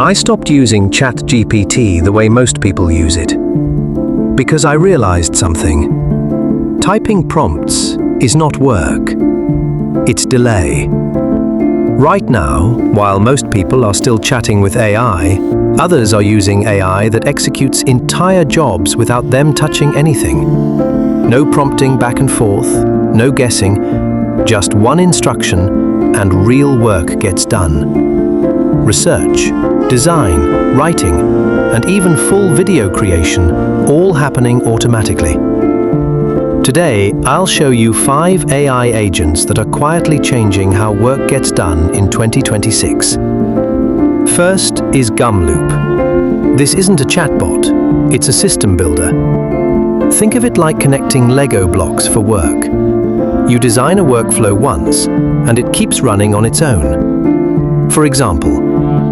I stopped using ChatGPT the way most people use it, because I realized something. Typing prompts is not work, it's delay. Right now, while most people are still chatting with AI, others are using AI that executes entire jobs without them touching anything. No prompting back and forth, no guessing, just one instruction and real work gets done. Research, design, writing, and even full video creation, all happening automatically. Today, I'll show you 5 AI agents that are quietly changing how work gets done in 2026. First is Gumloop. This isn't a chatbot, it's a system builder. Think of it like connecting Lego blocks for work. You design a workflow once, and it keeps running on its own. For example,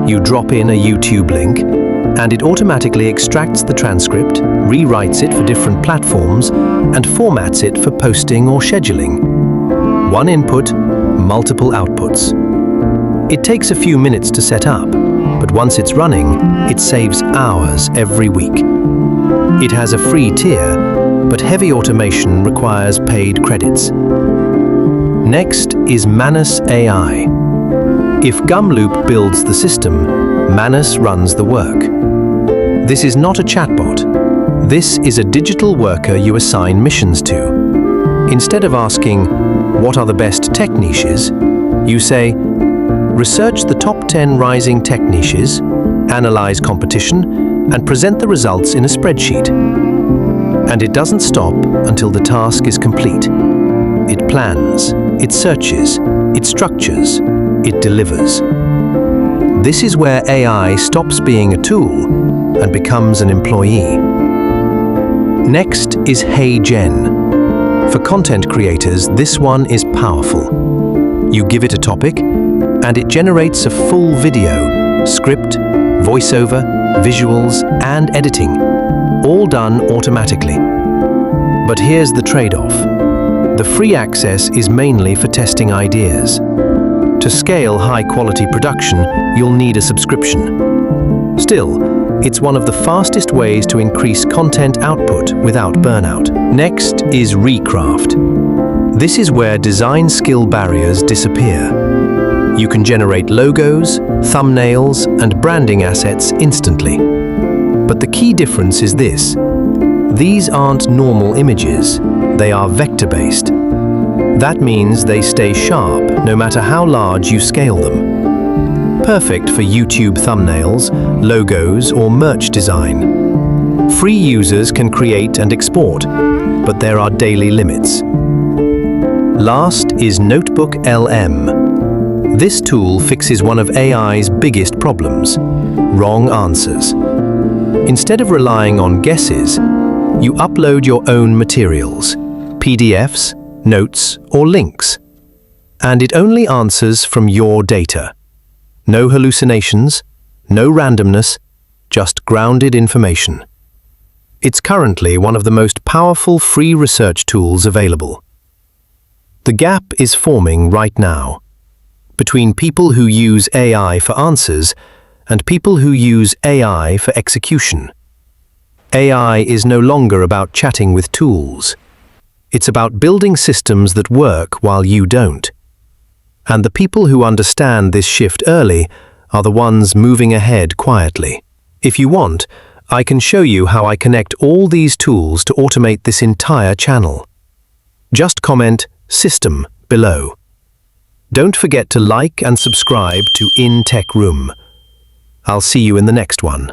you drop in a YouTube link, and it automatically extracts the transcript, rewrites it for different platforms, and formats it for posting or scheduling. One input, multiple outputs. It takes a few minutes to set up, but once it's running, it saves hours every week. It has a free tier, but heavy automation requires paid credits. Next is Manus AI. If Gumloop builds the system, Manus runs the work. This is not a chatbot. This is a digital worker you assign missions to. Instead of asking, what are the best tech niches, you say, research the top 10 rising tech niches, analyze competition, and present the results in a spreadsheet. And it doesn't stop until the task is complete. It plans, it searches, it structures, it delivers. This is where AI stops being a tool and becomes an employee. Next is HeyGen. For content creators, this one is powerful. You give it a topic, and it generates a full video, script, voiceover, visuals, and editing, all done automatically. But here's the trade-off. The free access is mainly for testing ideas. To scale high-quality production, you'll need a subscription. Still, it's one of the fastest ways to increase content output without burnout. Next is Recraft. This is where design skill barriers disappear. You can generate logos, thumbnails, and branding assets instantly. But the key difference is this. These aren't normal images, they are vector-based. That means they stay sharp no matter how large you scale them. Perfect for YouTube thumbnails, logos, or merch design. Free users can create and export, but there are daily limits. Last is NotebookLM. This tool fixes one of AI's biggest problems: wrong answers. Instead of relying on guesses, you upload your own materials, PDFs, notes, or links, and it only answers from your data. No hallucinations, no randomness, just grounded information. It's currently one of the most powerful free research tools available. The gap is forming right now between people who use AI for answers and people who use AI for execution. AI is no longer about chatting with tools. It's about building systems that work while you don't. And the people who understand this shift early are the ones moving ahead quietly. If you want, I can show you how I connect all these tools to automate this entire channel. Just comment "System" below. Don't forget to like and subscribe to In Tech Room. I'll see you in the next one.